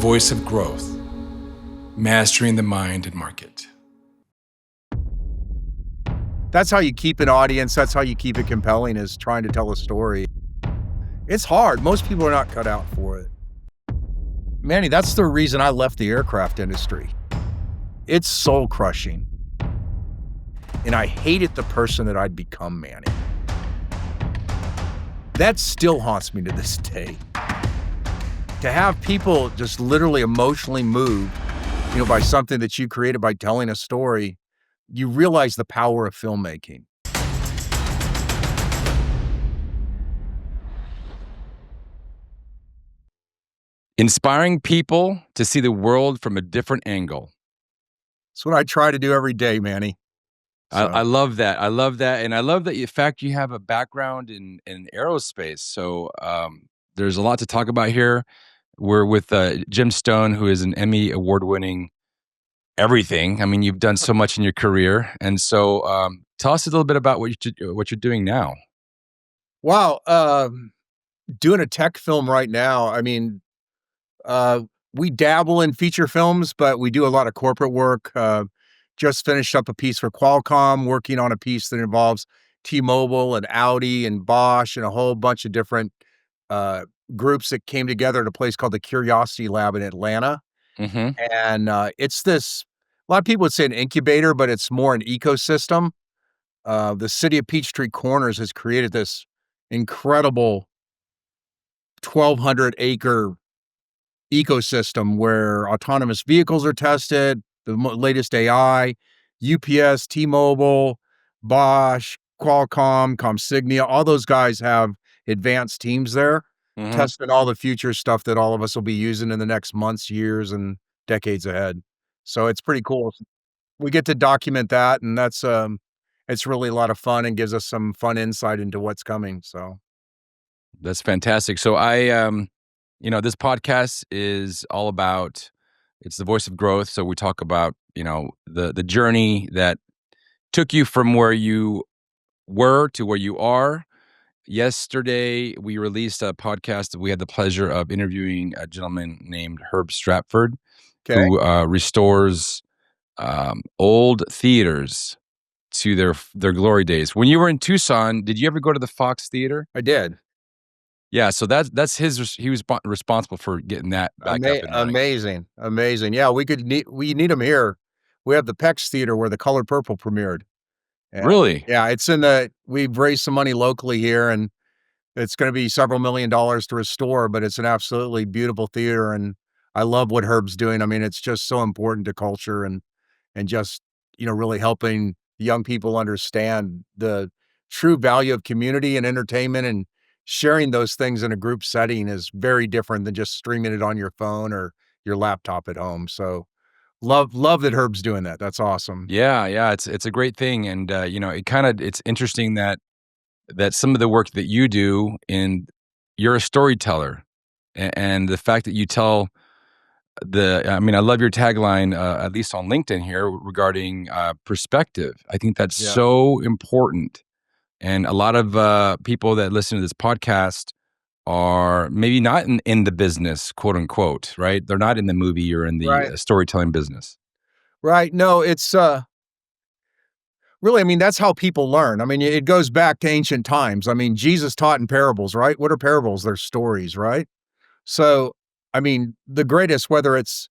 voice of growth, mastering the mind and market. That's how you keep an audience. That's how you keep it compelling, is trying to tell a story. It's hard. Most people are not cut out for it. Manny, that's the reason I left the aircraft industry. It's soul crushing. And I hated the person that I'd become, Manny. That still haunts me to this day. To have people just literally emotionally moved, by something that you created by telling a story, you realize the power of filmmaking. Inspiring people to see the world from a different angle. It's what I try to do every day, Manny. So. I love that. I love that. And I love that, in fact, you have a background in aerospace. So there's a lot to talk about here. We're with Jim Stone, who is an Emmy award-winning everything. I mean, you've done so much in your career. And so tell us a little bit about what you're doing now. Wow. Doing a tech film right now. I mean, we dabble in feature films, but we do a lot of corporate work. Just finished up a piece for Qualcomm, working on a piece that involves T-Mobile and Audi and Bosch and a whole bunch of different groups that came together at a place called the Curiosity Lab in Atlanta. Mm-hmm. And it's this, a lot of people would say an incubator, but it's more an ecosystem. The city of Peachtree Corners has created this incredible 1,200 acre ecosystem where autonomous vehicles are tested, the latest AI, UPS, T-Mobile, Bosch, Qualcomm, Comsignia, all those guys have advanced teams there, testing all the future stuff that all of us will be using in the next months, years, and decades ahead. So it's pretty cool. We get to document that, and that's it's really a lot of fun and gives us some fun insight into what's coming. So that's fantastic. So this podcast is all about, it's the voice of growth. So we talk about, the journey that took you from where you were to where you are. Yesterday, we released a podcast. We had the pleasure of interviewing a gentleman named Herb Stratford, who restores old theaters to their glory days. When you were in Tucson, did you ever go to the Fox Theater? I did. Yeah, so that's he was responsible for getting that back up and running. Amazing. Yeah, we need them here. We have the PEX Theater where The Color Purple premiered. And really? Yeah, we've raised some money locally here, and it's going to be several $1 million to restore, but it's an absolutely beautiful theater, and I love what Herb's doing. I mean, it's just so important to culture and just, really helping young people understand the true value of community and entertainment, and sharing those things in a group setting is very different than just streaming it on your phone or your laptop at home. So love that Herb's doing that. That's awesome. Yeah, it's a great thing. And it's interesting that some of the work that you do, you're a storyteller, and the fact that you tell I love your tagline, at least on LinkedIn here, regarding perspective. I think that's so important. And a lot of people that listen to this podcast are maybe not in the business, quote unquote, right? They're not in the movie or in the storytelling business. Right. No, it's really, that's how people learn. It goes back to ancient times. Jesus taught in parables, right? What are parables? They're stories, right? So, the greatest, whether it's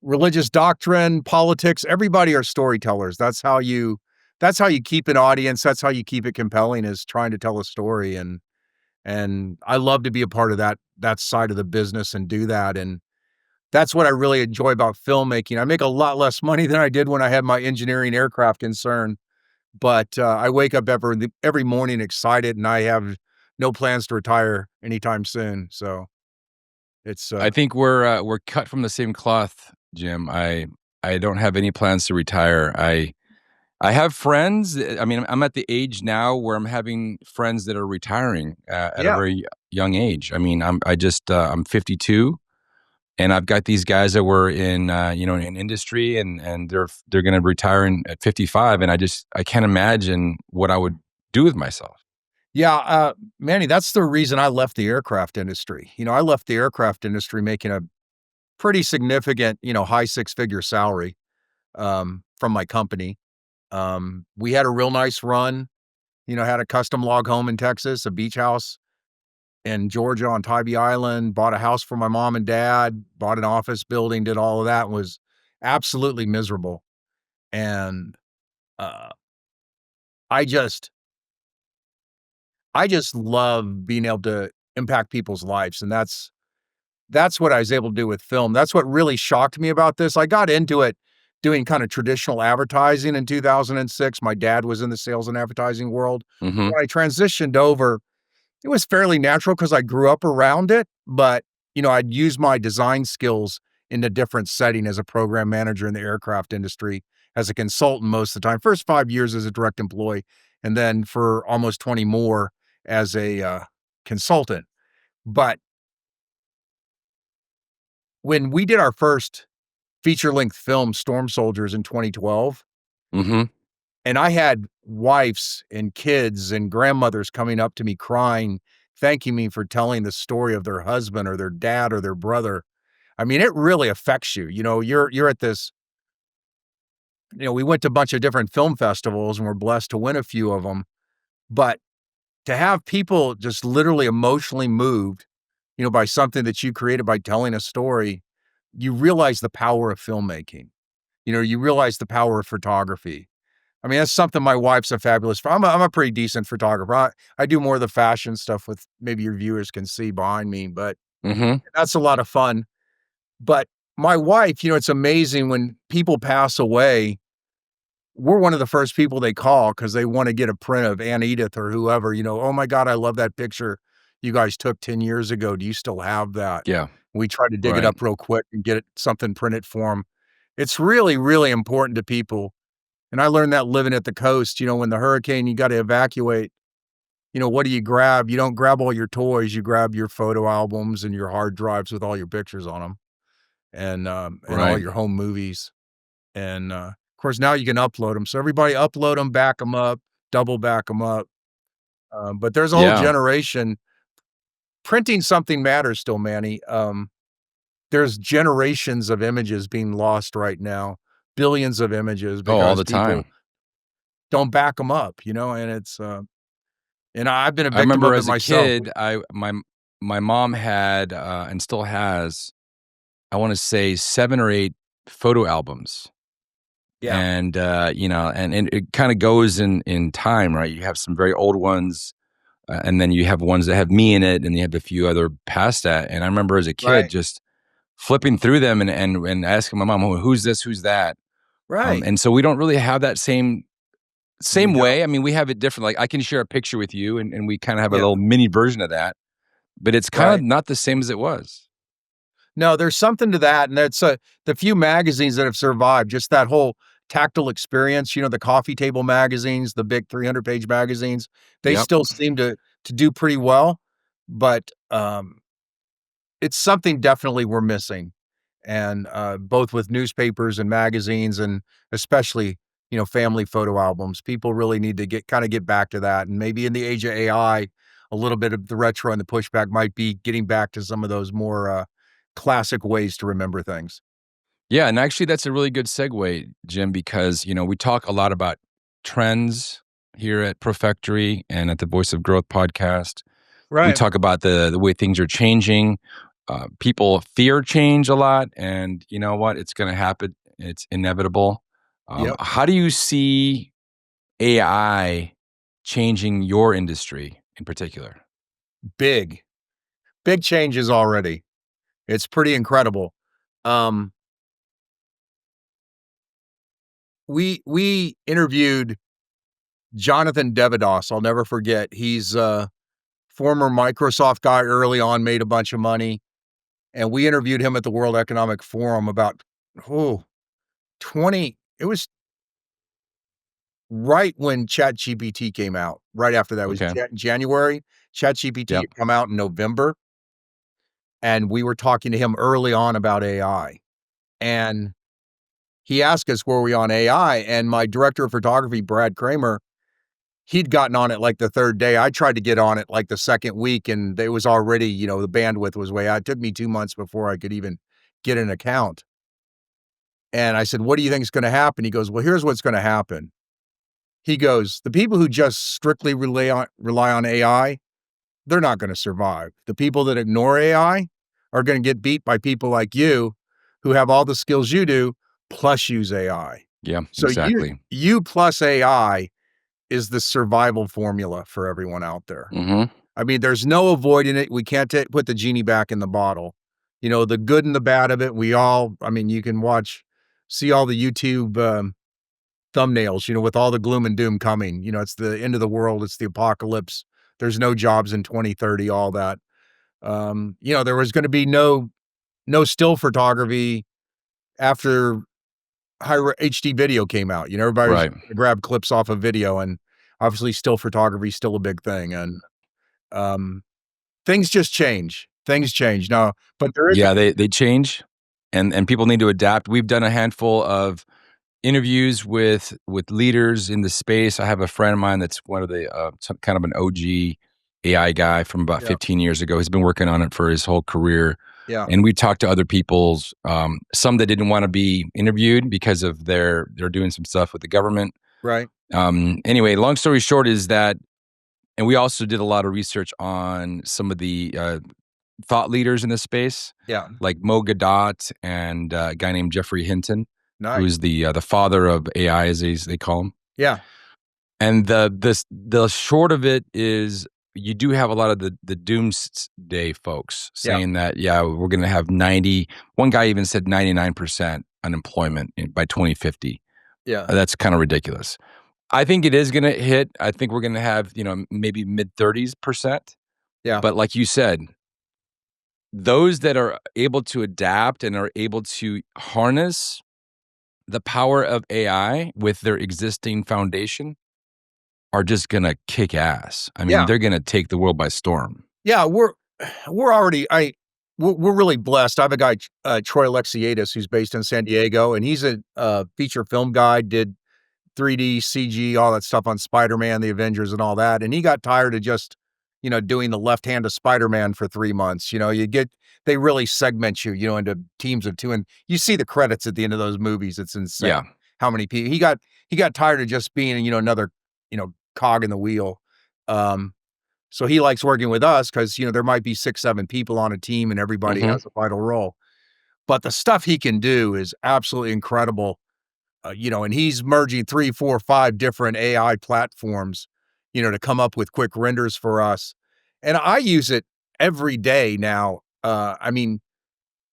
religious doctrine, politics, everybody are storytellers. That's how you keep an audience. That's how you keep it compelling, is trying to tell a story. And I love to be a part of that side of the business and do that. And that's what I really enjoy about filmmaking. I make a lot less money than I did when I had my engineering aircraft concern, but I wake up every morning excited, and I have no plans to retire anytime soon. So it's I think we're cut from the same cloth, Jim. I don't have any plans to retire. I have friends. I'm at the age now where I'm having friends that are retiring at a very young age. I'm 52, and I've got these guys that were in industry, and they're going to retire at 55, and I can't imagine what I would do with myself. Yeah, Manny, that's the reason I left the aircraft industry. I left the aircraft industry making a pretty significant, high six-figure salary from my company. We had a real nice run, had a custom log home in Texas, a beach house in Georgia on Tybee Island, bought a house for my mom and dad, bought an office building, did all of that, and was absolutely miserable. And uh, I just I just love being able to impact people's lives, and that's what I was able to do with film. That's what really shocked me about this. I got into it doing kind of traditional advertising in 2006. My dad was in the sales and advertising world. Hmm. When I transitioned over, it was fairly natural because I grew up around it, but, I'd use my design skills in a different setting as a program manager in the aircraft industry, as a consultant most of the time. First 5 years as a direct employee, and then for almost 20 more as a, consultant. But when we did our first feature-length film, Storm Soldiers, in 2012, Hmm. and I had wives and kids and grandmothers coming up to me crying, thanking me for telling the story of their husband or their dad or their brother. I mean, it really affects you. You're at this, we went to a bunch of different film festivals and we're blessed to win a few of them. But to have people just literally emotionally moved, by something that you created by telling a story, you realize the power of filmmaking. You realize the power of photography. I mean, that's something my wife's a fabulous I'm a pretty decent photographer. I do more of the fashion stuff with maybe your viewers can see behind me, but Hmm. that's a lot of fun. But my wife, it's amazing when people pass away, we're one of the first people they call because they wanna get a print of Aunt Edith or whoever, "Oh my god, I love that picture you guys took 10 years ago. Do you still have that?" Yeah. We try to dig it Right. up real quick and get it something printed for them. It's really, really important to people, and I learned that living at the coast. When the hurricane, you gotta evacuate, what do you grab? You don't grab all your toys, you grab your photo albums and your hard drives with all your pictures on them, and all Right. your home movies. And, of course, now you can upload them. So everybody upload them, back them up, double back them up. But there's a whole Yeah. generation printing something matters still, Manny. There's generations of images being lost right now, billions of images Oh, all because the people time. don't back them up, and and I've been a I victim remember of it as a myself. kid, my mom had and still has, I want to say 7 or 8 photo albums. Yeah, And and it kind of goes in time, right? You have some very old ones, and then you have ones that have me in it, and you have a few other past that. And I remember as a kid right, just flipping through them and asking my mom, "Oh, who's this? Who's that?" right. And so we don't really have that We same don't. way. I mean, we have it different. Like I can share a picture with you, and we kind of have a Yeah, little mini version of that, but it's kind of right. not the same as it was. No, there's something to that, and that's, the few magazines that have survived, just that whole tactile experience, the coffee table magazines, the big 300-page magazines, they Yep. still seem to do pretty well, but, it's something definitely we're missing, and, both with newspapers and magazines and especially, family photo albums. People really need to get back to that, and maybe in the age of AI, a little bit of the retro and the pushback might be getting back to some of those more, classic ways to remember things. Yeah, and actually that's a really good segue, Jim, because we talk a lot about trends here at Profectory and at the Voice of Growth podcast. We Right. talk about the way things are changing. People fear change a lot, and you know what? It's going to happen. It's inevitable. Yep. How do you see AI changing your industry in particular? Big, big changes already. It's pretty incredible. Um, we interviewed Jonathan Devados. I'll never forget. He's a former Microsoft guy early on, made a bunch of money, and we interviewed him at the World Economic Forum about, oh, 20 it was right when ChatGPT came out. Right after that, it was Okay. January. ChatGPT Yep. had come out in November, and we were talking to him early on about AI. And he asked us, were we on AI? And my director of photography, Brad Kramer, he'd gotten on it like the 3rd day. I tried to get on it like the 2nd week, and it was already, the bandwidth was way out. It took me 2 months before I could even get an account. And I said, what do you think is going to happen? He goes, well, here's what's going to happen. He goes, the people who just strictly rely on AI, they're not going to survive. The people that ignore AI are going to get beat by people like you who have all the skills you do, plus use AI. Yeah, So exactly. you plus AI is the survival formula for everyone out there. Mm-hmm. I mean, there's no avoiding it. We can't put the genie back in the bottle. You know, the good and the bad of it, I mean, you can see all the YouTube thumbnails, you know, with all the gloom and doom coming. You know, it's the end of the world. It's the apocalypse. There's no jobs in 2030, all that. You know, there was going to be no still photography after HD video came out. You know, everybody was Right. gonna grab clips off of video, and obviously still photography is still a big thing. And things just change. Things change now, but there is Yeah, they change, and people need to adapt. We've done a handful of interviews with leaders in the space. I have a friend of mine that's one of the kind of an OG AI guy from about Yeah. 15 years ago. He's been working on it for his whole career. Yeah. And we talked to other people's, some that didn't want to be interviewed because of they're doing some stuff with the government. Right. Anyway, long story short is that, and we also did a lot of research on some of the thought leaders in this space, Yeah. like Mo Gadot and a guy named Jeffrey Hinton, Nice. who's the father of AI, as they call him. Yeah. And the short of it is, you do have a lot of the doomsday folks saying that, we're going to have 90. One guy even said 99% unemployment by 2050. Yeah. That's kind of ridiculous. I think it is going to hit. I think we're going to have, maybe mid 30%. Yeah. But like you said, those that are able to adapt and are able to harness the power of AI with their existing foundation are just going to kick ass. I mean, they're going to take the world by storm. Yeah, we're already we're really blessed. I have a guy, Troy Alexiadis, who's based in San Diego, and he's a feature film guy, did 3D, CG, all that stuff on Spider-Man, the Avengers, and all that. And he got tired of just, doing the left hand of Spider-Man for 3 months. You know, they really segment you, into teams of two, and you see the credits at the end of those movies. It's insane. Yeah. How many people he got tired of just being, another, cog in the wheel. So he likes working with us because, there might be 6, 7 people on a team and everybody has a vital role. But the stuff he can do is absolutely incredible. And he's merging 3, 4, 5 different AI platforms, to come up with quick renders for us. And I use it every day now. I mean,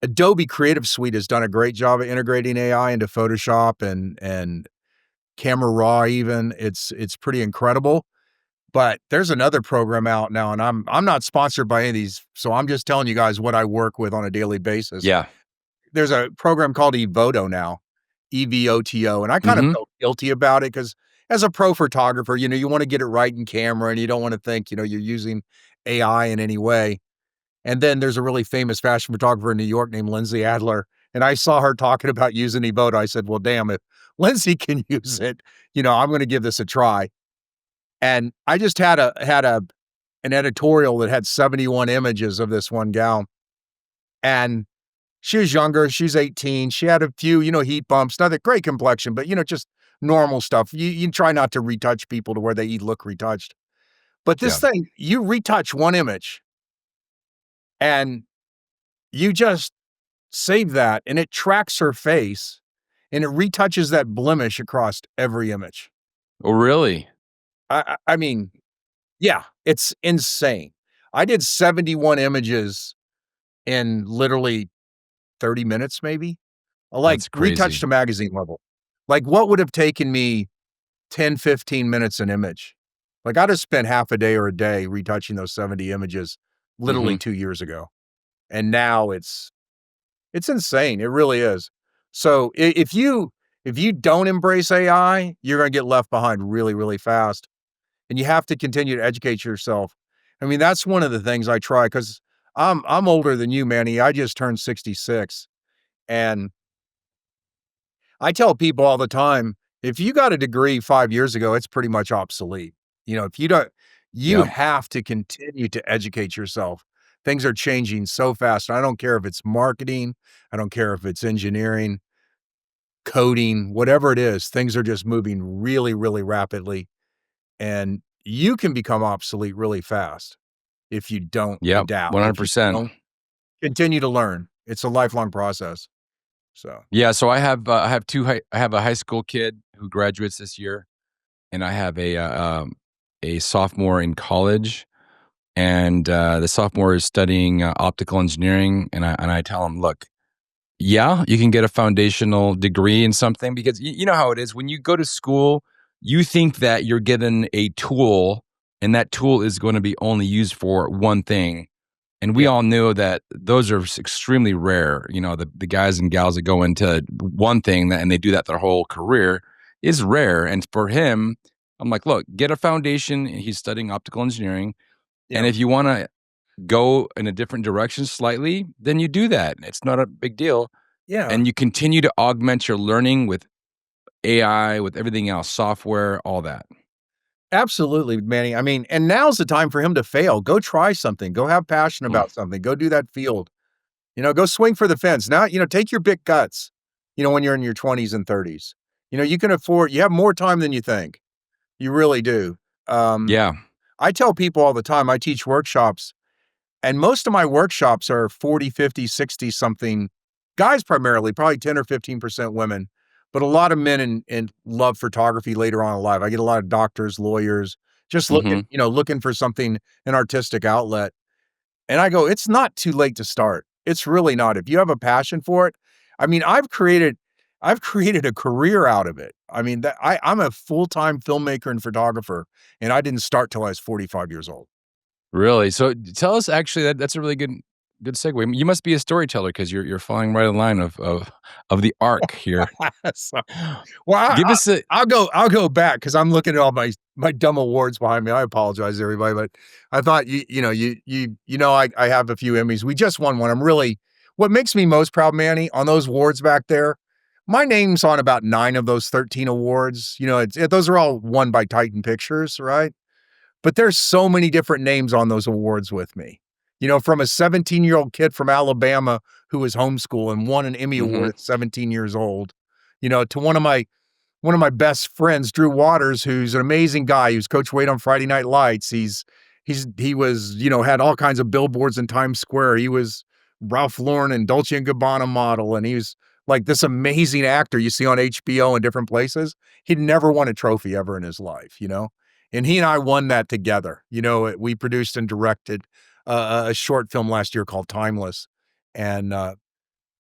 Adobe Creative Suite has done a great job of integrating AI into Photoshop and Camera Raw even. It's pretty incredible. But there's another program out now, and I'm not sponsored by any of these, so I'm just telling you guys what I work with on a daily basis. Yeah. There's a program called Evoto now, EVOTO, and I kind of felt guilty about it because as a pro photographer, you want to get it right in camera, and you don't want to think, you're using AI in any way. And then there's a really famous fashion photographer in New York named Lindsay Adler, and I saw her talking about using Evoto. I said, well, damn, if Lindsay can use it, I'm going to give this a try. And I just had an editorial that had 71 images of this one gal. And she was younger. She's 18. She had a few, heat bumps, nothing great complexion, but, just normal stuff. You try not to retouch people to where they look retouched. But this thing, you retouch one image and you just save that and it tracks her face and it retouches that blemish across every image. Oh, really? I mean, yeah, it's insane. I did 71 images in literally 30 minutes, maybe. Like, That's crazy. retouched to magazine level. Like, what would have taken me 10, 15 minutes an image? Like, I'd have spent half a day or a day retouching those 70 images literally 2 years ago. And now it's insane. It really is. So if you don't embrace AI, you're going to get left behind really, really fast. And you have to continue to educate yourself. I mean, that's one of the things I try because I'm older than you, Manny. I just turned 66. And I tell people all the time, if you got a degree 5 years ago, it's pretty much obsolete. If you don't, you have to continue to educate yourself Things are changing so fast. I don't care if it's marketing, I don't care if it's engineering, coding, whatever it is, things are just moving really, really rapidly. And you can become obsolete really fast if you don't Yep, adapt, if you 100%. don't continue to learn. It's a lifelong process. So, Yeah, so I have I have a high school kid who graduates this year, and I have a sophomore in college, and the sophomore is studying optical engineering, and I tell him, look, yeah, you can get a foundational degree in something because you know how it is when you go to school, you think that you're given a tool, and that tool is going to be only used for one thing. And we yeah, all know that those are extremely rare. You know, the guys and gals that go into one thing and they do that their whole career is rare. And for him, I'm like, look, get a foundation. He's studying optical engineering. yeah, And if you want to go in a different direction slightly, then you do that. It's not a big deal. yeah. And you continue to augment your learning with AI, with everything else, software, all that. Absolutely, Manny. I mean, and now's the time for him to fail. Go try something. Go have passion Mm. about something. Go do that field. Go swing for the fence. Now, take your big guts, when you're in your 20s and 30s. You can afford, you have more time than you think. You really do. Um, Yeah. I tell people all the time, I teach workshops, and most of my workshops are 40, 50, 60 something guys primarily, probably 10 or 15% women, but a lot of men and love photography later on in life. I get a lot of doctors, lawyers, just Hmm. looking for something, an artistic outlet. And I go, it's not too late to start. It's really not. If you have a passion for it, I mean, I've created a career out of it. I mean, I'm a full-time filmmaker and photographer, and I didn't start till I was 45 years old. Really? So tell us actually that's a really good segue. You must be a storyteller because you're following right in line of the arc here. So, well, Give us a I'll go back because I'm looking at all my dumb awards behind me. I apologize, everybody, but I thought I have a few Emmys. We just won one. What makes me most proud, Manny, on those awards back there. My name's on about 9 of those 13 awards. Those are all won by Titan Pictures, right? But there's so many different names on those awards with me. From a 17-year-old kid from Alabama who was homeschooled and won an Emmy Award Mhm. at 17 years old, to one of my best friends, Drew Waters, who's an amazing guy. He was Coach Wade on Friday Night Lights. He was, had all kinds of billboards in Times Square. He was Ralph Lauren and Dolce and Gabbana model, and he was like this amazing actor you see on HBO and different places. He'd never won a trophy ever in his life. And he and I won that together. We produced and directed a short film last year called Timeless, and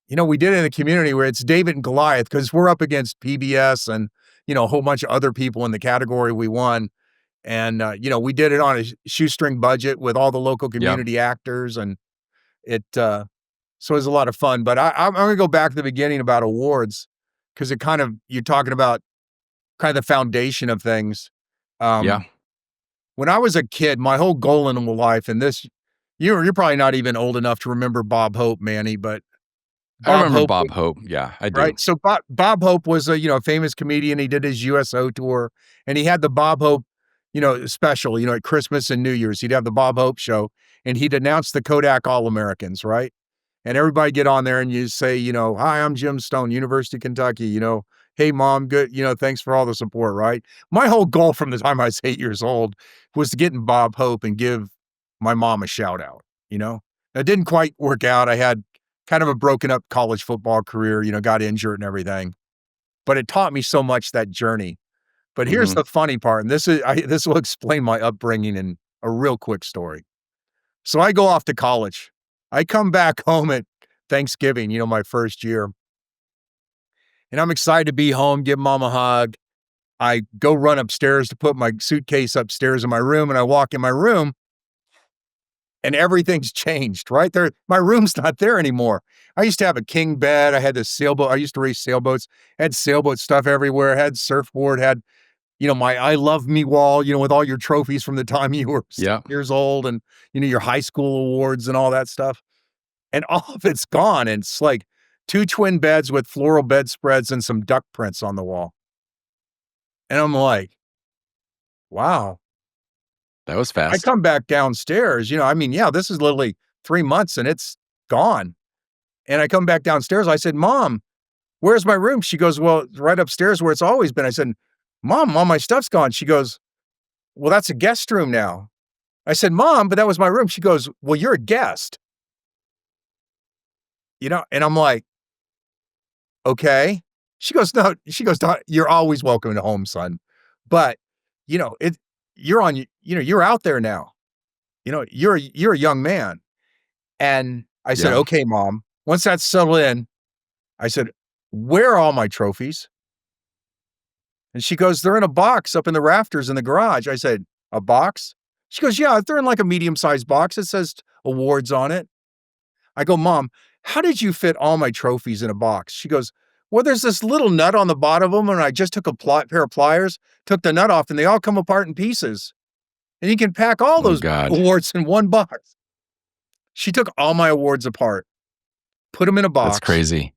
we did it in a community where it's David and Goliath because we're up against PBS and, a whole bunch of other people in the category we won. And, we did it on a shoestring budget with all the local Yep. community actors. And so it was a lot of fun. But I'm going to go back to the beginning about awards because you're talking about kind of the foundation of things. Yeah. Um, when I was a kid, my whole goal in life, and you're probably not even old enough to remember Bob Hope, Manny, but I Bob remember Hope. Bob Hope. Yeah, I do. Right? So Bob Hope was a famous comedian. He did his USO tour, and he had the Bob Hope, special, at Christmas and New Year's. He'd have the Bob Hope show, and he'd announce the Kodak All-Americans, right? And everybody get on there and you say, "Hi, I'm Jim Stone, University of Kentucky, hey mom, good, thanks for all the support," right? My whole goal from the time I was 8 years old was to get in Bob Hope and give my mom a shout out, you know? It didn't quite work out. I had kind of a broken up college football career, got injured and everything. But it taught me so much, that journey. But here's Mhm. the funny part, and this will explain my upbringing in a real quick story. So I go off to college. I come back home at Thanksgiving, my first year, and I'm excited to be home, give mom a hug. I go run upstairs to put my suitcase upstairs in my room, and I walk in my room and everything's changed, right? My room's not there anymore. I used to have a king bed. I had this sailboat. I used to race sailboats. Had sailboat stuff everywhere. Had surfboard. Had my "I love me" wall. With all your trophies from the time you were Yeah. 6 years old, and your high school awards and all that stuff. And all of it's gone. And it's like 2 twin beds with floral bedspreads and some duck prints on the wall. And I'm like, wow. That was I fast. come back downstairs. I mean, yeah, this is literally 3 months and it's gone. And I come back downstairs. I said, Mom, where's my room? She goes, well, right upstairs where it's always been. I said, Mom, all my stuff's gone. She goes, well, that's a guest room now. I said, Mom, but that was my room. She goes, well, you're a guest. And I'm like, okay. She goes, no, you're always welcome to home, son. But, you're out there now. You're a young man. And I said, Yeah. okay, Mom. Once that's settled in, I said, where are all my trophies? And she goes, they're in a box up in the rafters in the garage. I said, a box? She goes, yeah, they're in like a medium-sized box. It says awards on it. I go, Mom, how did you fit all my trophies in a box? She goes, well, there's this little nut on the bottom of them, and I just took a pair of pliers, took the nut off, and they all come apart in pieces. And you can pack all those awards in one box. She took all my awards apart, put them in a box. That's crazy.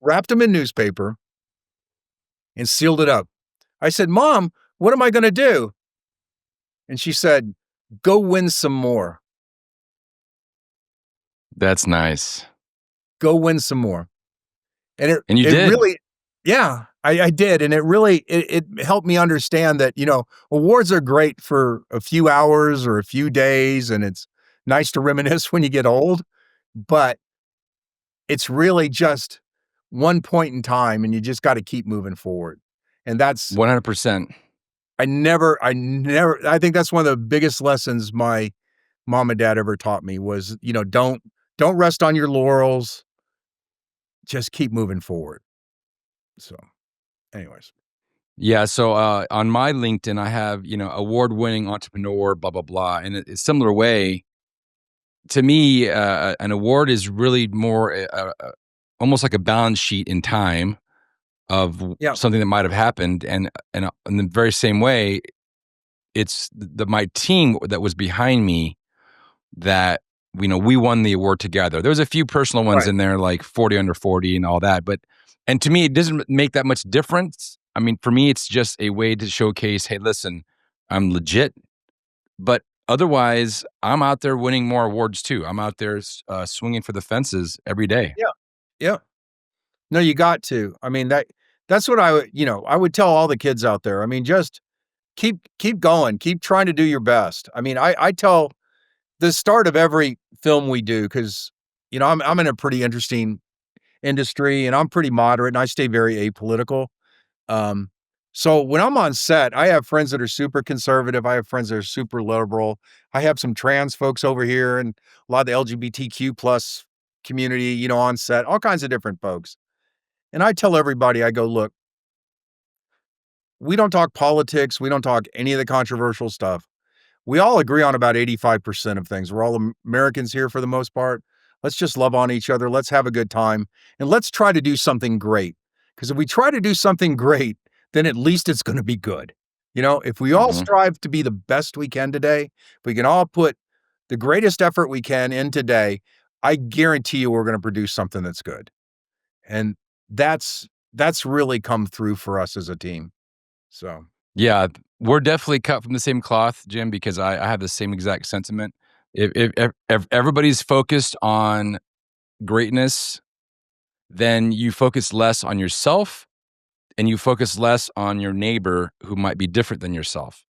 Wrapped them in newspaper, and sealed it up. I said, Mom, what am I going to do? And she said, go win some more. That's nice. Go win some more. And you did. Really, yeah, I did. And it helped me understand that, awards are great for a few hours or a few days. And it's nice to reminisce when you get old, but it's really just one point in time and you just got to keep moving forward. And that's 100%. I think that's one of the biggest lessons my mom and dad ever taught me was, don't rest on your laurels. Just keep moving forward. So anyways. Yeah. So on my LinkedIn, I have, award-winning entrepreneur, blah, blah, blah. And in a similar way, to me, an award is really more almost like a balance sheet in time of something that might have happened. And in the very same way, it's my team that was behind me that, we won the award together. There's a few personal ones in there, like 40 under 40 and all that. And to me, it doesn't make that much difference. I mean, for me, it's just a way to showcase, hey, listen, I'm legit. But otherwise, I'm out there winning more awards too. I'm out there swinging for the fences every day. Yeah. Yeah. No, you got to. I mean, that's what I would tell all the kids out there. I mean, just keep going, keep trying to do your best. I mean, I tell the start of every film we do, because, I'm in a pretty interesting industry and I'm pretty moderate and I stay very apolitical. So when I'm on set, I have friends that are super conservative. I have friends that are super liberal. I have some trans folks over here and a lot of the LGBTQ plus community, on set, all kinds of different folks. And I tell everybody, I go, look, we don't talk politics. We don't talk any of the controversial stuff. We all agree on about 85% of things. We're all Americans here for the most part. Let's just love on each other. Let's have a good time. And let's try to do something great. Because if we try to do something great, then at least it's going to be good. If we all strive to be the best we can today, if we can all put the greatest effort we can in today, I guarantee you we're going to produce something that's good. And that's really come through for us as a team. So, yeah, we're definitely cut from the same cloth, Jim, because I have the same exact sentiment. If everybody's focused on greatness, then you focus less on yourself and you focus less on your neighbor who might be different than yourself.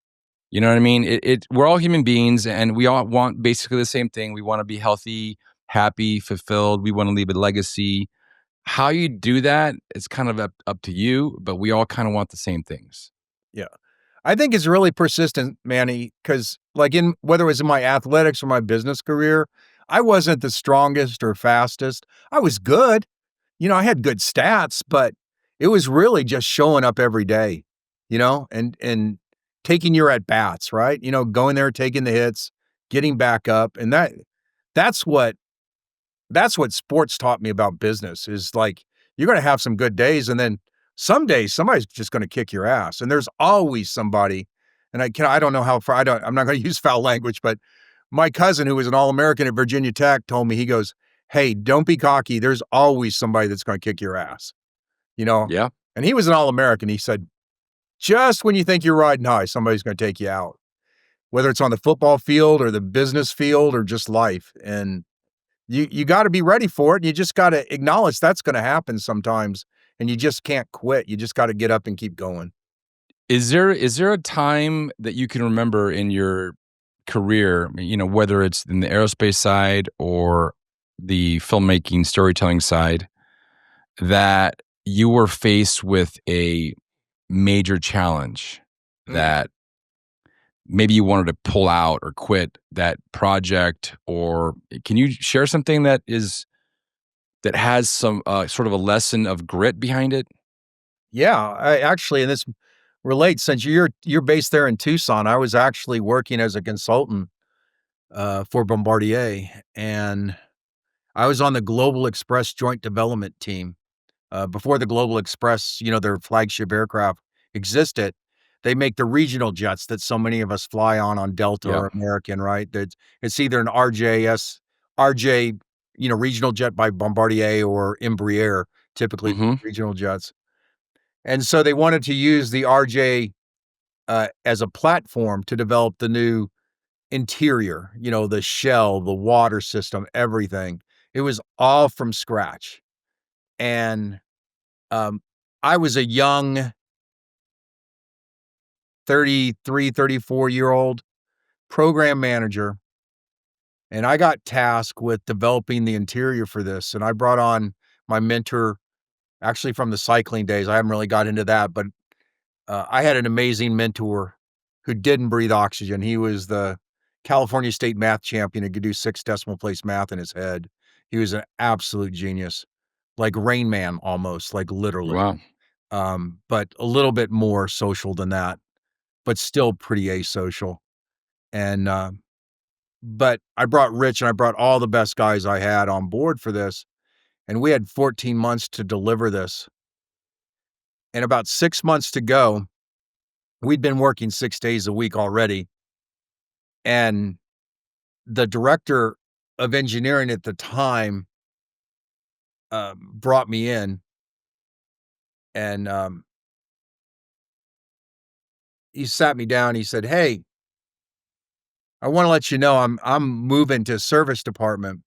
You know what I mean? We're all human beings and we all want basically the same thing. We want to be healthy, happy, fulfilled. We want to leave a legacy. How you do that is kind of up to you, but we all kind of want the same things. Yeah. I think it's really persistent, Manny, because whether it was in my athletics or my business career, I wasn't the strongest or fastest. I was good. I had good stats, but it was really just showing up every day, and taking your at bats, right? Going there, taking the hits, getting back up. And that's what sports taught me about business is like, you're going to have some good days. And then some days somebody's just going to kick your ass. And there's always somebody. And I don't know how far, I'm not going to use foul language, but my cousin who was an All-American at Virginia Tech told me, he goes, hey, don't be cocky. There's always somebody that's going to kick your ass, Yeah. And he was an All-American. He said, just when you think you're riding high, somebody's going to take you out. whether it's on the football field or the business field or just life. And you got to be ready for it. You just got to acknowledge that's going to happen sometimes, and you just can't quit. You just got to get up and keep going. Is there a time that you can remember in your career, whether it's in the aerospace side or the filmmaking, storytelling side, that you were faced with a major challenge Mm. that maybe you wanted to pull out or quit that project? Or can you share something that has some sort of a lesson of grit behind it? Yeah, I actually, and this relates since you're based there in Tucson. I was actually working as a consultant for Bombardier, and I was on the Global Express Joint Development Team. Before the Global Express, their flagship aircraft existed, they make the regional jets that so many of us fly on Delta Yeah. or American, right? That it's either an RJ, regional jet by Bombardier or Embraer, typically Hmm. regional jets. And so they wanted to use the RJ as a platform to develop the new interior, the shell, the water system, everything. It was all from scratch. And um, I was a young 33, 34-year-old program manager, and I got tasked with developing the interior for this. And I brought on my mentor, actually from the cycling days. I haven't really got into that, but I had an amazing mentor who didn't breathe oxygen. He was the California State math champion and could do 6 decimal place math in his head. He was an absolute genius, like Rain Man almost, like literally. Wow. But a little bit more social than that, but still pretty asocial. And but I brought Rich and I brought all the best guys I had on board for this, and we had 14 months to deliver this. And about 6 months to go, we'd been working 6 days a week already, and the director of engineering at the time, brought me in, and, he sat me down, he said, "Hey, I wanna let you know I'm moving to service department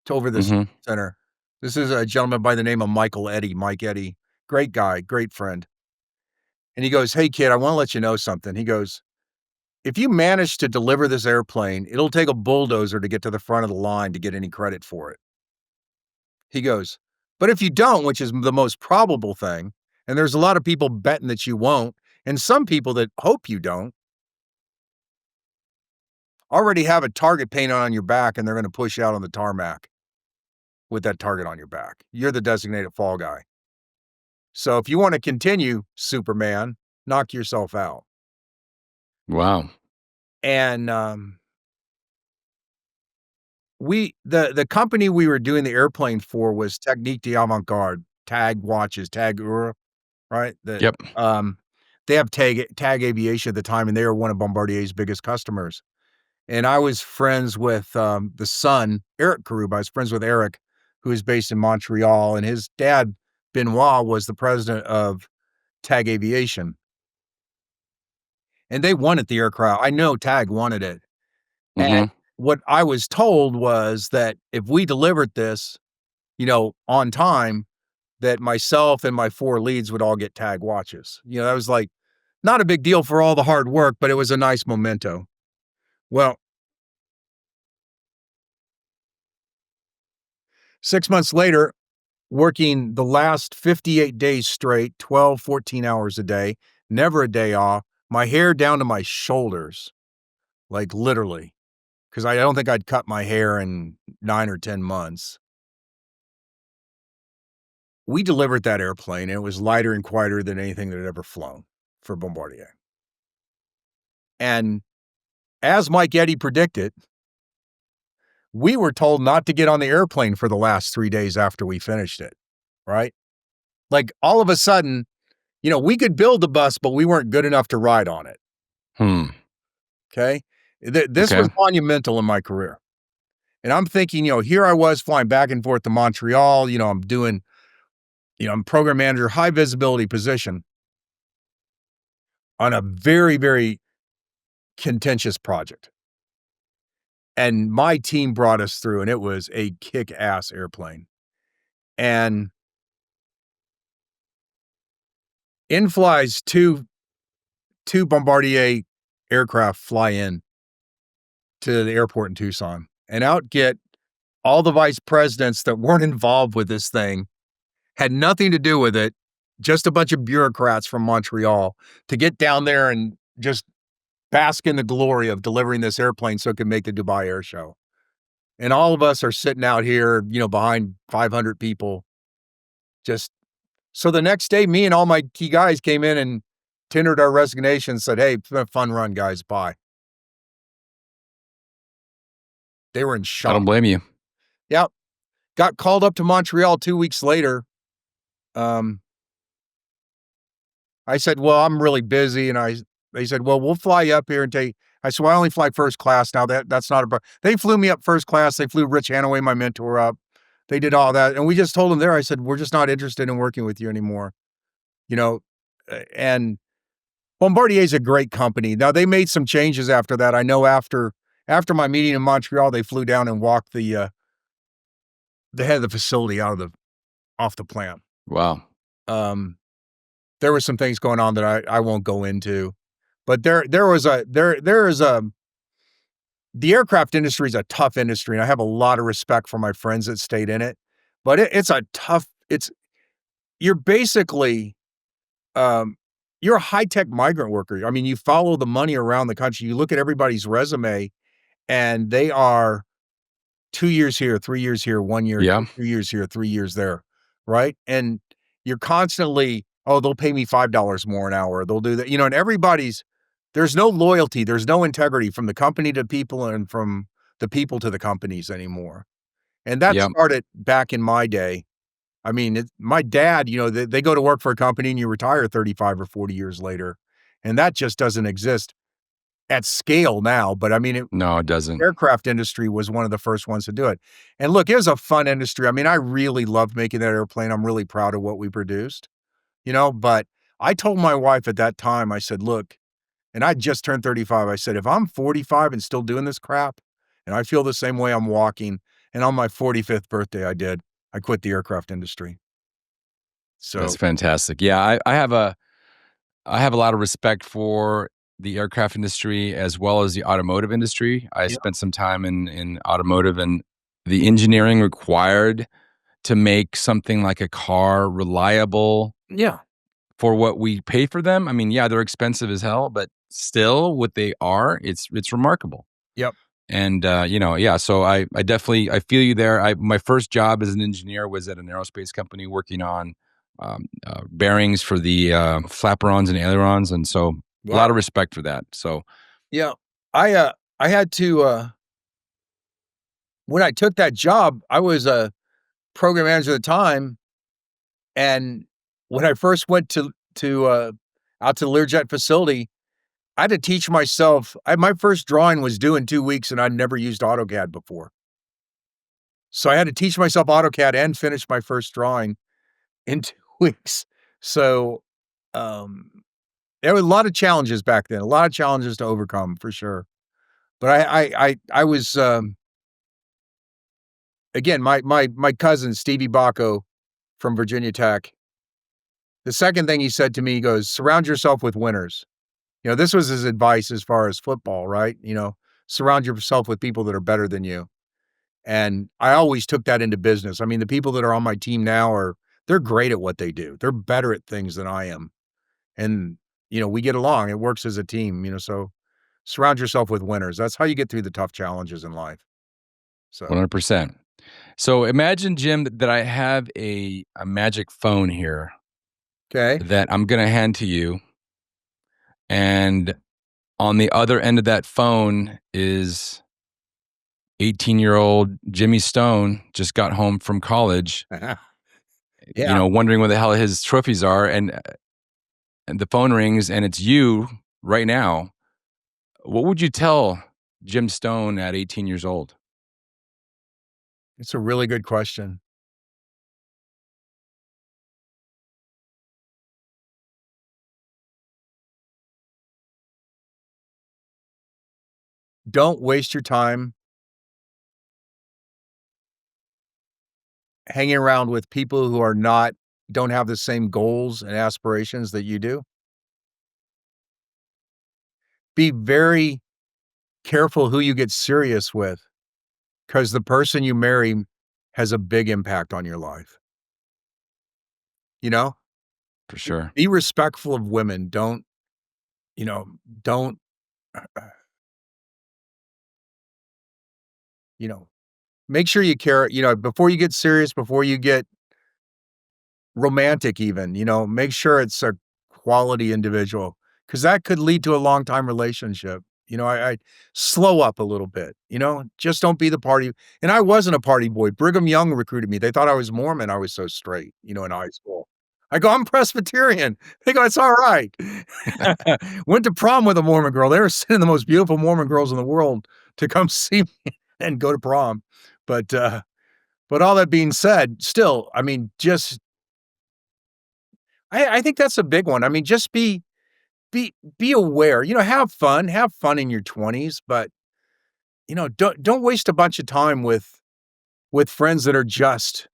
to over this Hmm. center." This is a gentleman by the name of Mike Eddy, great guy, great friend, and he goes, "Hey, kid, I wanna let you know something." He goes, "If you manage to deliver this airplane, it'll take a bulldozer to get to the front of the line to get any credit for it." He goes, "But if you don't, which is the most probable thing, and there's a lot of people betting that you won't, and some people that hope you don't, already have a target painted on your back, and they're gonna push you out on the tarmac with that target on your back. You're the designated fall guy. So if you wanna continue, Superman, knock yourself out." Wow. And, the company we were doing the airplane for was Technique d'Avant-Garde, TAG watches, TAG Heuer, right? Yep. They have TAG Aviation at the time, and they were one of Bombardier's biggest customers. And I was friends with, the son, Eric Karub. I was friends with Eric, who is based in Montreal, and his dad, Benoit, was the president of TAG Aviation. And they wanted the aircraft. I know TAG wanted it. And Hmm. what I was told was that if we delivered this, on time, that myself and my 4 leads would all get TAG watches. That was like not a big deal for all the hard work, but it was a nice memento. Well, 6 months later, working the last 58 days straight, 12, 14 hours a day, never a day off, my hair down to my shoulders, like literally, because I don't think I'd cut my hair in 9 or 10 months. We delivered that airplane, and it was lighter and quieter than anything that had ever flown for Bombardier. And as Mike Eddy predicted, we were told not to get on the airplane for the last 3 days after we finished it, right? Like, all of a sudden, we could build the bus, but we weren't good enough to ride on it, Hmm. okay? This Okay. was monumental in my career, and I'm thinking, here I was flying back and forth to Montreal, I'm doing I'm program manager, high visibility position on a very, very contentious project. And my team brought us through, and it was a kick-ass airplane. And in flies two Bombardier aircraft fly in to the airport in Tucson, and out get all the vice presidents that weren't involved with this thing, had nothing to do with it, just a bunch of bureaucrats from Montreal to get down there and just bask in the glory of delivering this airplane so it could make the Dubai Air Show. And all of us are sitting out here, behind 500 people. Just so the next day, me and all my key guys came in and tendered our resignation, said, "Hey, it's been a fun run, guys. Bye." They were in I shock. don't blame you. Yep. Got called up to Montreal 2 weeks later. I said, "Well, I'm really busy," and they said, "Well, we'll fly you up here and take." I said, "Well, I only fly first class now. That's not a." They flew me up first class. They flew Rich Hanaway, my mentor, up. They did all that, and we just told them there. I said, "We're just not interested in working with you anymore." And Bombardier is a great company. Now they made some changes after that. I know after my meeting in Montreal, they flew down and walked the head of the facility off the plant. Wow. There were some things going on that I won't go into, but there is the aircraft industry is a tough industry, and I have a lot of respect for my friends that stayed in it, but you're basically, you're a high-tech migrant worker. I mean, you follow the money around the country. You look at everybody's resume, and they are 2 years here, 3 years here, 1 year Yeah. here, 2 years here, 3 years there, right? And you're constantly, "Oh, they'll pay me $5 more an hour. They'll do that." And there's no loyalty, there's no integrity from the company to people and from the people to the companies anymore. And that Yeah. started back in my day. I mean, my dad, they go to work for a company and you retire 35 or 40 years later, and that just doesn't exist at scale now, but I mean, No, it doesn't. aircraft industry was one of the first ones to do it. And look, it was a fun industry. I mean, I really loved making that airplane. I'm really proud of what we produced, but I told my wife at that time, I said, "Look," and I just turned 35. I said, "If I'm 45 and still doing this crap, and I feel the same way I'm walking," and on my 45th birthday, I quit the aircraft industry. That's So, fantastic. Yeah, I have a lot of respect for the aircraft industry as well as the automotive industry. I yeah, spent some time in automotive, and the engineering required to make something like a car reliable yeah, for what we pay for them. I mean, yeah, they're expensive as hell, but still what they are, it's remarkable. yep, And yeah, so I definitely I feel you there. My first job as an engineer was at an aerospace company working on bearings for the flaperons and ailerons, and so a lot wow, of respect for that. So yeah. I had to, when I took that job, I was a program manager at the time. And when I first went out to the Learjet facility, I had to teach myself. My first drawing was due in 2 weeks, and I'd never used AutoCAD before. So I had to teach myself AutoCAD and finish my first drawing in 2 weeks. So, um, there were a lot of challenges back then, a lot of challenges to overcome for sure. But I was, again, my cousin, Stevie Bacco from Virginia Tech, the second thing he said to me, he goes, "Surround yourself with winners." This was his advice as far as football, right? Surround yourself with people that are better than you. And I always took that into business. I mean, the people that are on my team now they're great at what they do. They're better at things than I am. And, we get along. It works as a team, so surround yourself with winners. That's how you get through the tough challenges in life. So, 100%. So imagine, Jim, that I have a magic phone here okay. that I'm gonna hand to you, and on the other end of that phone is 18-year-old Jimmy Stone, just got home from college, Yeah. wondering where the hell his trophies are, and the phone rings and it's you right now. What would you tell Jim Stone at 18 years old? It's a really good question. don't waste your time hanging around with people who don't have the same goals and aspirations that you do. Be very careful who you get serious with, because the person you marry has a big impact on your life. You know? For sure. Be respectful of women. Don't, you know, don't, you know, make sure you care, before you get serious, before you get romantic even, make sure it's a quality individual, because that could lead to a long time relationship. I slow up a little bit, just don't be the party. And I wasn't a party boy. Brigham Young recruited me. They thought I was Mormon. I was so straight, in high school. I go, I'm Presbyterian. They go, it's all right. Went to prom with a Mormon girl. They were sending the most beautiful Mormon girls in the world to come see me and go to prom. But all that being said, still, I mean, just I think that's a big one. I mean, just be aware. Have fun in your 20s, but don't waste a bunch of time with friends that are just.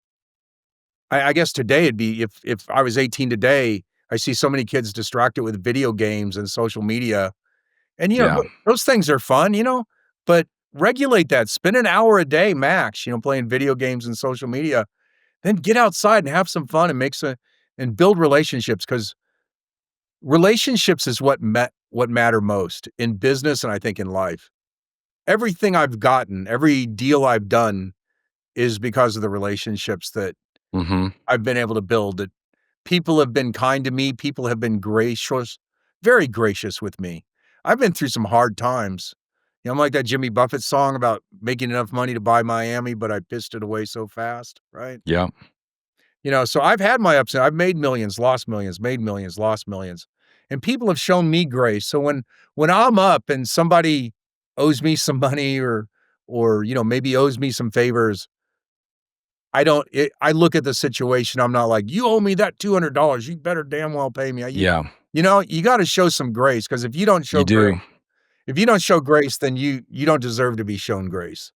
I guess today it'd be if I was 18 today, I see so many kids distracted with video games and social media, and Yeah. those things are fun, but regulate that. Spend an hour a day max, playing video games and social media. Then get outside and have some fun and and build relationships, because relationships is what matter most in business, and I think in life. Everything I've gotten, every deal I've done is because of the relationships that Mm-hmm. I've been able to build. That people have been kind to me, people have been gracious, very gracious with me. I've been through some hard times. I'm like that Jimmy Buffett song about making enough money to buy Miami, but I pissed it away so fast, right? Yeah. So I've had my ups and I've made millions, lost millions, made millions, lost millions. And people have shown me grace. So when I'm up and somebody owes me some money or maybe owes me some favors, I look at the situation. I'm not like, you owe me that $200. You better damn well pay me. Yeah. You got to show some grace, because if you don't show You do. grace, then you don't deserve to be shown grace.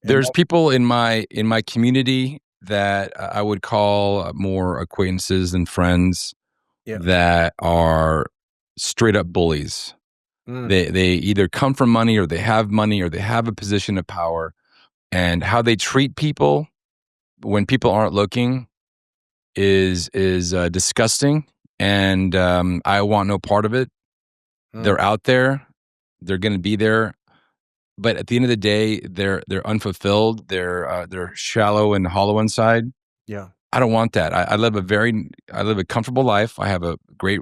And There's people in my community that I would call more acquaintances than friends yeah. that are straight up bullies. Mm, They either come from money or they have money or they have a position of power, and how they treat people when people aren't looking is disgusting. And I want no part of it. mm, They're out there. They're going to be there. But at the end of the day, they're unfulfilled. They're shallow and hollow inside. yeah. I don't want that. I live a comfortable life. I have a great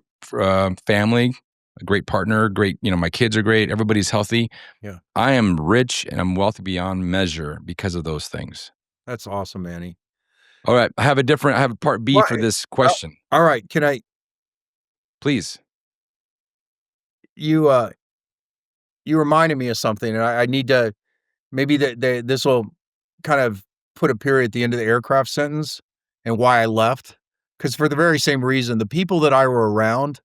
family, a great partner, great. My kids are great. Everybody's healthy. Yeah. I am rich and I'm wealthy beyond measure because of those things. That's awesome, Manny. All right, I have a part B Well, for this question. all right. Please. You you reminded me of something, and I need to maybe this will kind of put a period at the end of the aircraft sentence and why I left. Because for the very same reason, the people that I were around,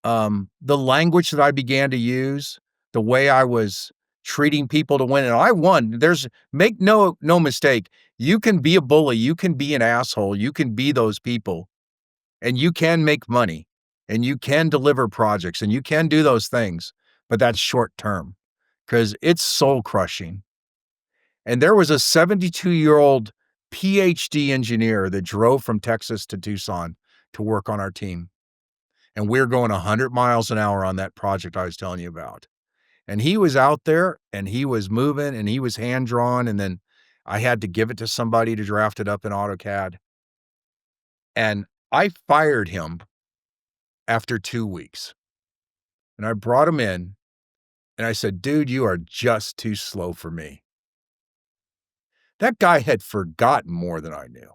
the language that I began to use, the way I was treating people to win, and I won. Make no mistake, you can be a bully, you can be an asshole, you can be those people, and you can make money, and you can deliver projects, and you can do those things, but that's short term, because it's soul crushing. And there was a 72-year-old PhD engineer that drove from Texas to Tucson to work on our team. And we're going 100 miles an hour on that project I was telling you about. And he was out there and he was moving and he was hand drawn. And then I had to give it to somebody to draft it up in AutoCAD. And I fired him after 2 weeks. And I brought him in and I said, dude, you are just too slow for me. That guy had forgotten more than I knew.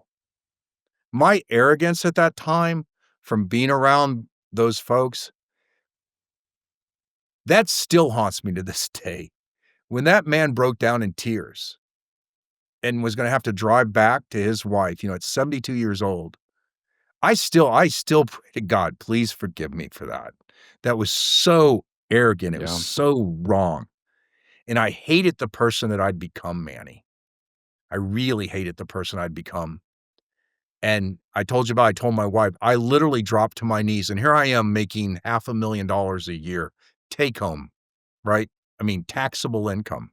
My arrogance at that time from being around those folks, that still haunts me to this day. When that man broke down in tears and was gonna have to drive back to his wife, at 72 years old, I still pray to God, please forgive me for that. That was so arrogant, it was Yeah. so wrong. And I hated the person that I'd become, Manny. I really hated the person I'd become. And I told my wife, I literally dropped to my knees, and here I am making $500,000 a year, take home, right? I mean, taxable income.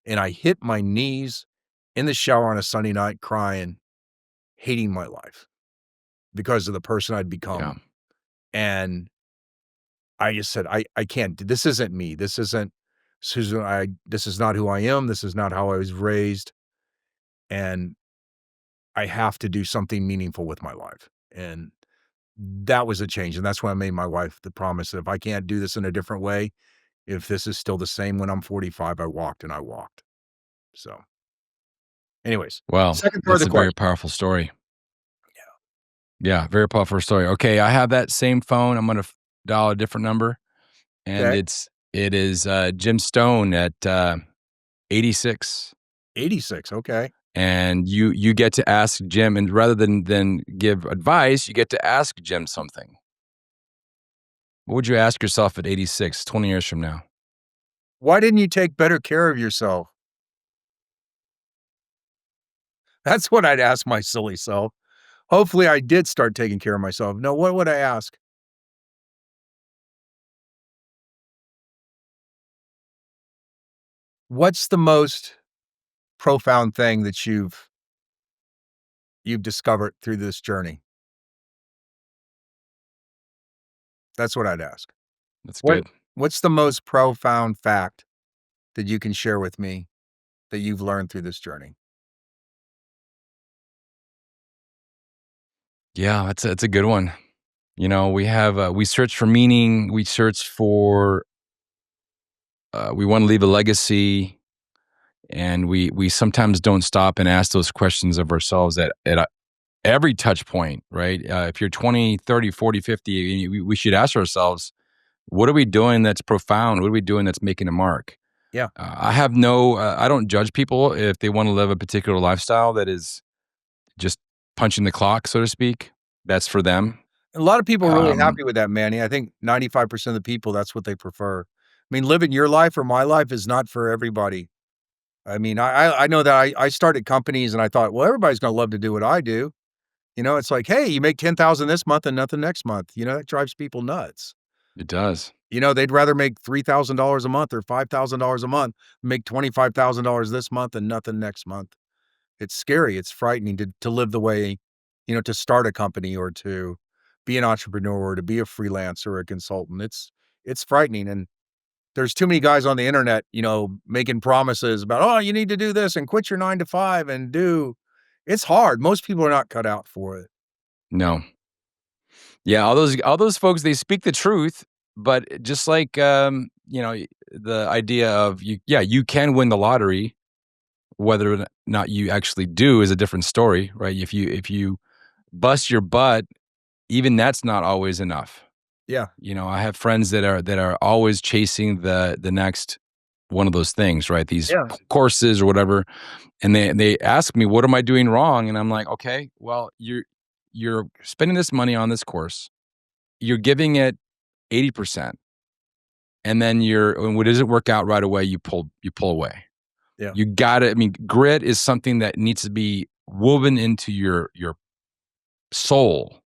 And I hit my knees in the shower on a Sunday night crying, hating my life because of the person I'd Yeah. become. And I just said, I can't, this isn't me. This is not who I am. This is not how I was raised. And I have to do something meaningful with my life. And that was a change. And that's when I made my wife the promise that if I can't do this in a different way, if this is still the same when I'm 45, I walked and I walked. So anyways, Well, second part of that's the a very question. powerful story. Yeah, very powerful story. Okay, I have that same phone. I'm gonna dial a different number, and Okay. it is Jim Stone at 86, 86. Okay. and you get to ask Jim, and rather than give advice, you get to ask Jim something. What would you ask yourself at 86, 20 years from now? Why didn't you take better care of yourself? That's what I'd ask my silly self. Hopefully I did start taking care of myself. No, what would I ask? What's the most profound thing that you've discovered through this journey? That's what I'd ask. That's What good. what's the most profound fact that you can share with me that you've learned through this journey? Yeah, that's a good one. You know, we have we search for meaning. We search for we want to leave a legacy, and we sometimes don't stop and ask those questions of ourselves at every touch point, right? If you're 20, 30, 40, 50, we should ask ourselves, what are we doing that's profound? What are we doing that's making a mark? Yeah. I don't judge people if they want to live a particular lifestyle that is just punching the clock, so to speak. That's for them. A lot of people are really Um, happy with that, Manny. I think 95% of the people, that's what they prefer. I mean, living your life or my life is not for everybody. I mean, I know that I started companies and I thought, well, everybody's gonna love to do what I do. It's like, hey, you make 10,000 this month and nothing next month. That drives people nuts. it does. They'd rather make $3,000 a month or $5,000 a month, make $25,000 this month and nothing next month. It's scary. It's frightening to live the way, to start a company or to be an entrepreneur or to be a freelancer or a consultant. It's frightening. And there's too many guys on the internet, making promises about, oh, you need to do this and quit your 9 to 5 and do. It's hard. Most people are not cut out for it. No. Yeah, all those folks, they speak the truth, but just like the idea of you can win the lottery, whether or not you actually do is a different story, right? If you bust your butt, even that's not always enough. Yeah. I have friends that are always chasing the next one of those things, right? These Yeah. courses or whatever, and they ask me, "What am I doing wrong?" And I'm like, "Okay, well, you're spending this money on this course. You're giving it 80%, and then when it doesn't work out right away, you pull away. Yeah. You got to I mean, grit is something that needs to be woven into your soul,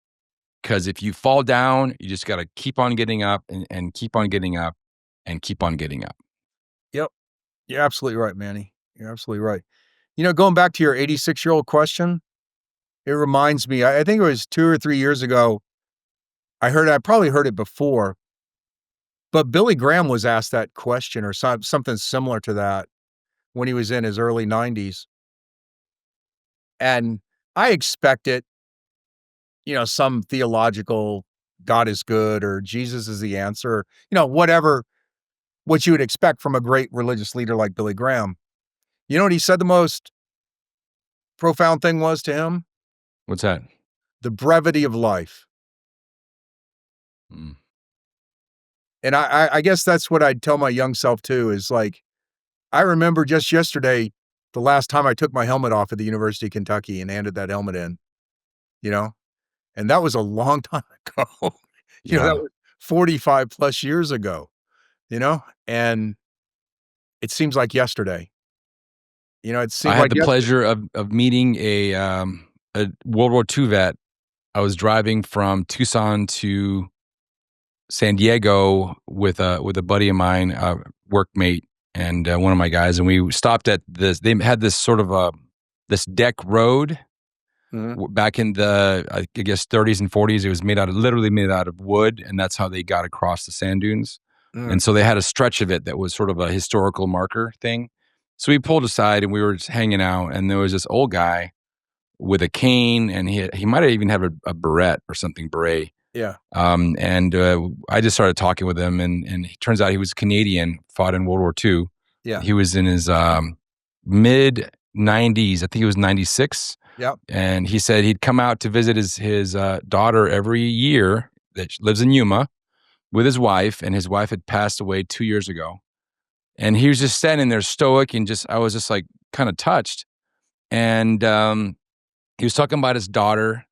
because if you fall down, you just got to keep on getting up and keep on getting up and keep on getting up. Yep. You're absolutely right, Manny. You're absolutely right. Going back to your 86-year-old question, it reminds me, I think it was 2 or 3 years ago, I probably heard it before, but Billy Graham was asked that question or something similar to that when he was in his early 90s. And I expected, some theological God is good or Jesus is the answer, whatever, what you would expect from a great religious leader like Billy Graham. You know what he said the most profound thing was to him? What's that? The brevity of life. Mm. And I guess that's what I'd tell my young self too, is like, I remember just yesterday, the last time I took my helmet off at the University of Kentucky and handed that helmet in, you know, and that was a long time ago. That Yeah. was 45 plus years ago, you know, and it seems like yesterday. You know, it I seemed had like the pleasure of meeting a World War II vet. I was driving from Tucson to San Diego with a buddy of mine, a workmate, and one of my guys, and we stopped at this. They had this sort of this deck road Mhm. back in the I guess 30s and 40s. It was literally made out of wood, and that's how they got across the sand dunes. Mm. And so they had a stretch of it that was sort of a historical marker thing. So we pulled aside and we were just hanging out, and there was this old guy with a cane, and he might have even had a beret or something, beret. Yeah. And I just started talking with him, and it turns out he was Canadian, fought in World War II. Yeah. He was in his mid 90s. I think he was 96. Yep. And he said he'd come out to visit his daughter every year that lives in Yuma with his wife, and his wife had passed away 2 years ago. And he was just standing there stoic, and I was just like kind of touched. And he was talking about his daughter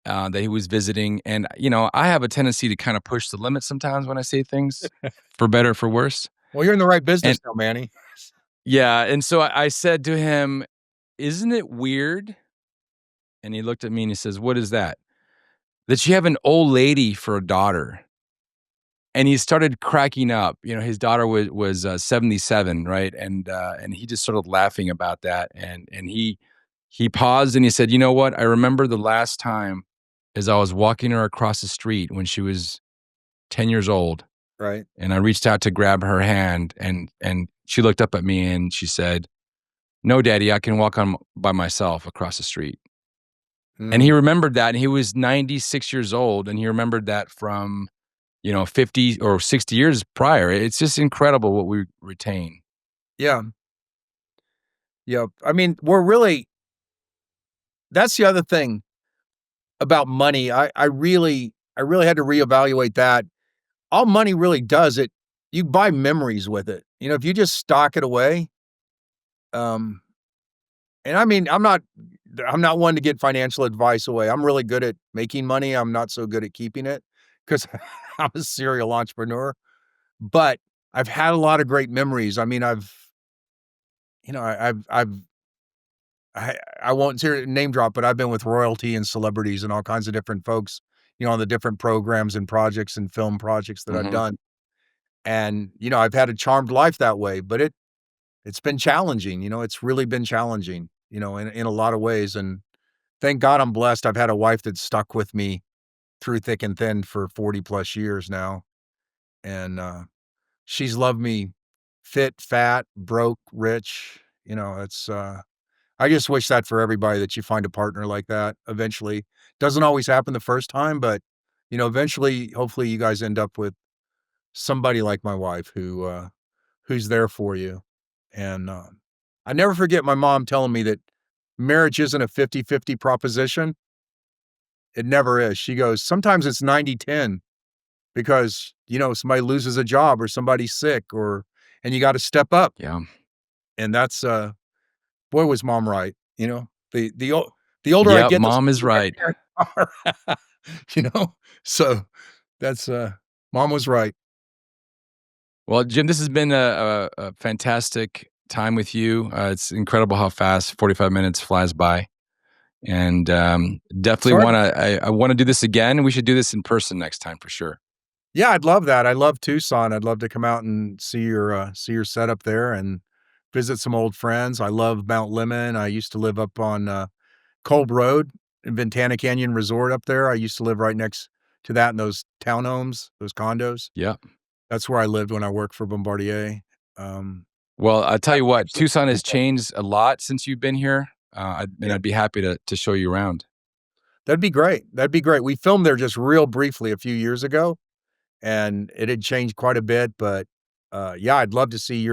that he was visiting. And, I have a tendency to kind of push the limit sometimes when I say things, for better or for worse. Well, you're in the right business And now, Manny. yeah, and so I said to him, "Isn't it weird?" And he looked at me and he says, "What is that?" "That you have an old lady for a daughter." And he started cracking up. His daughter was 77, right? And he just started laughing about that. And he paused and he said, "You know what? I remember the last time as I was walking her across the street when she was 10 years old, Right. and I reached out to grab her hand, and she looked up at me and she said, 'No, Daddy, I can walk on by myself across the street.'" And he Mm. remembered that, and he was 96 years old, and he remembered that from 50 or 60 years prior. It's just incredible what we retain. Yeah. Yeah. I mean, that's the other thing about money. I really had to reevaluate that. All money really does you buy memories with it. If you just stock it away, um, and I mean, I'm not one to get financial advice away. I'm really good at making money. I'm not so good at keeping it because I'm a serial entrepreneur. But I've had a lot of great memories. I mean, you know, I- I've, I won't name drop, but I've been with royalty and celebrities and all kinds of different folks, on the different programs and projects and film projects that I've Mhm. done. And, I've had a charmed life that way, but it's been challenging. It's really been challenging, in a lot of ways. And thank God I'm blessed. I've had a wife that's stuck with me through thick and thin for 40 plus years now. And, she's loved me fit, fat, broke, rich. I just wish that for everybody that you find a partner like that eventually. Doesn't always happen the first time, but, eventually, hopefully you guys end up with somebody like my wife who's there for you. And, I never forget my mom telling me that marriage isn't a 50-50 proposition. It never is. She goes, "Sometimes it's 90-10 because, somebody loses a job or somebody's sick and you gotta step up." Yeah. And that's, boy, was mom right, you know? The older I Yep, get, the mom is smarter my right. parents are, you know? So, that's, mom was right. Well, Jim, this has been a fantastic time with you. It's incredible how fast 45 minutes flies by. And definitely Sorry. I wanna do this again. We should do this in person next time for sure. Yeah, I'd love that. I love Tucson. I'd love to come out and see your setup there and visit some old friends. I love Mount Lemmon. I used to live up on, Kolb Road in Ventana Canyon Resort up there. I used to live right next to that in those townhomes, those condos. Yeah. That's where I lived when I worked for Bombardier. Um, Well, I'll tell I'd you what, absolutely Tucson do has that. changed a lot since you've been here. Yeah, I'd be happy to show you around. that'd be great. That'd be great. We filmed there just real briefly a few years ago, and it had changed quite a bit, but, yeah, I'd love to see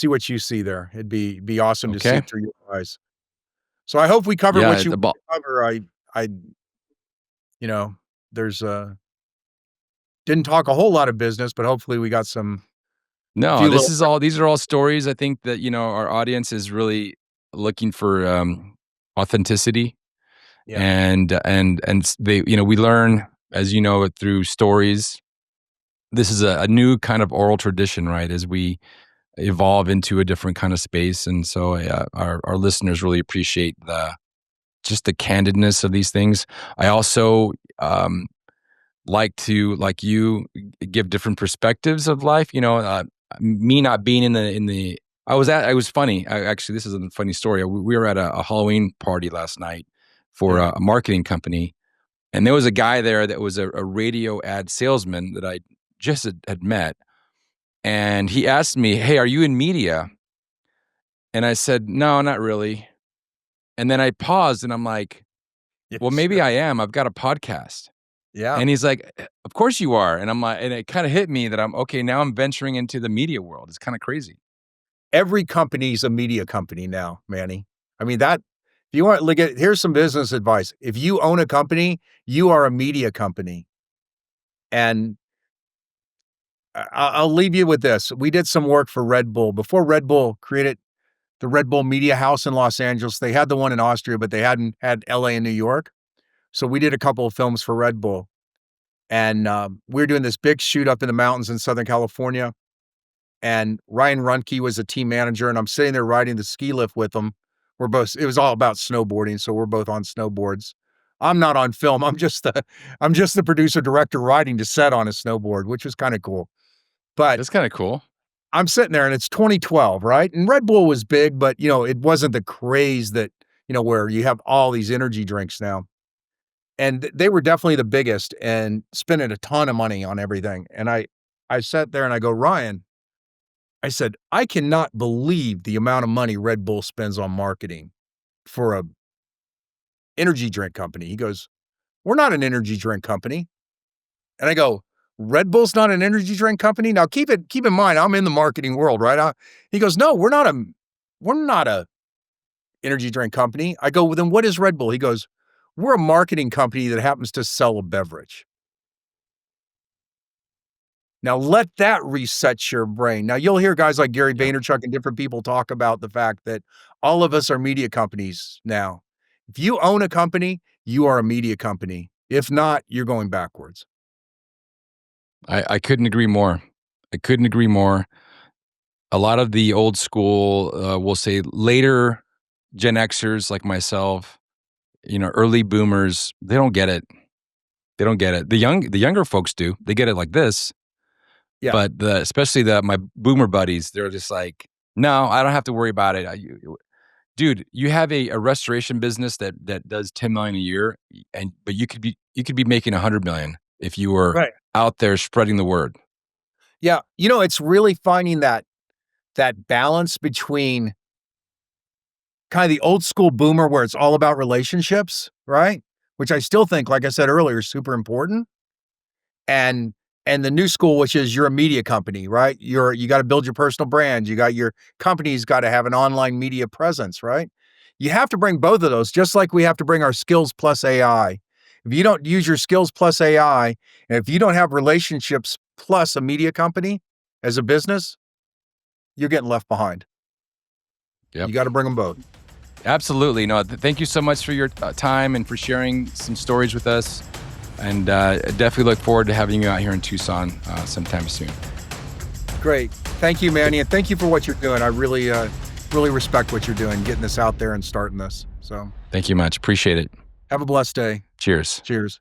what you see there. It'd be awesome to see Okay. it through your eyes. So I hope we covered Yeah, what you the wanted ball. to cover. I you know, there's, didn't talk a whole lot of business, but hopefully we got a No, few little these are all stories. I think that, our audience is really looking for authenticity, yeah, and they, we learn, as you know, through stories. This is a new kind of oral tradition, right? evolve into a different kind of space. And so our listeners really appreciate just the candidness of these things. I also like to, like you, give different perspectives of life. Me not being in the I was funny. Actually, this is a funny story. We were at a Halloween party last night for a marketing company, and there was a guy there that was a radio ad salesman that I just had met. And he asked me, "Hey, are you in media?" And I said, "No, not really." And then I paused and I'm like, "Well, maybe I am. I've got a podcast." Yeah. And he's like, "Of course you are." And I'm like, and it kind of hit me that now I'm venturing into the media world. It's kind of crazy. Every company's a media company now, Manny. I mean, if you want, look at, here's some business advice. If you own a company, you are a media company. And I'll leave you with this. We did some work for Red Bull. Before Red Bull created the Red Bull Media House in Los Angeles, they had the one in Austria, but they hadn't had LA and New York. So we did a couple of films for Red Bull. And we were doing this big shoot up in the mountains in Southern California. And Ryan Runke was a team manager, and I'm sitting there riding the ski lift with him. It was all about snowboarding, so we're both on snowboards. I'm not on film. I'm just the producer director riding to set on a snowboard, which was kind of cool. But That's kind of cool. I'm sitting there and it's 2012, right? And Red Bull was big, but it wasn't the craze that, where you have all these energy drinks now. And they were definitely the biggest and spending a ton of money on everything. And I sat there and I go, Ryan, I said, I cannot believe the amount of money Red Bull spends on marketing for a energy drink company. He goes, we're not an energy drink company. And I go, Red Bull's not an energy drink company? Now keep in mind, I'm in the marketing world, right? He goes, no, we're not a energy drink company. I go, well, then what is Red Bull? He goes, we're a marketing company that happens to sell a beverage. Now let that reset your brain. Now you'll hear guys like Gary Vaynerchuk and different people talk about the fact that all of us are media companies now. If you own a company, you are a media company. If not, you're going backwards. I couldn't agree more. A lot of the old school, we'll say later Gen Xers like myself, early boomers, they don't get it. The younger folks do. They get it like this. Yeah. But especially my boomer buddies, they're just like, no, I don't have to worry about it. Dude, you have a restoration business that does 10 million a year, but you could be making 100 million if you were out there spreading the word. Yeah, it's really finding that balance between kind of the old school boomer where it's all about relationships, right? Which I still think, like I said earlier, is super important. And the new school, which is you're a media company, right? You got to build your personal brand. You got your company's got to have an online media presence, right? You have to bring both of those, just like we have to bring our skills plus AI. If you don't use your skills plus AI, and if you don't have relationships plus a media company as a business, you're getting left behind. Yep. You got to bring them both. Absolutely. No, thank you so much for your time and for sharing some stories with us. And definitely look forward to having you out here in Tucson sometime soon. Great. Thank you, Manny. And thank you for what you're doing. I really respect what you're doing, getting this out there and starting this. So thank you much. Appreciate it. Have a blessed day. Cheers. Cheers.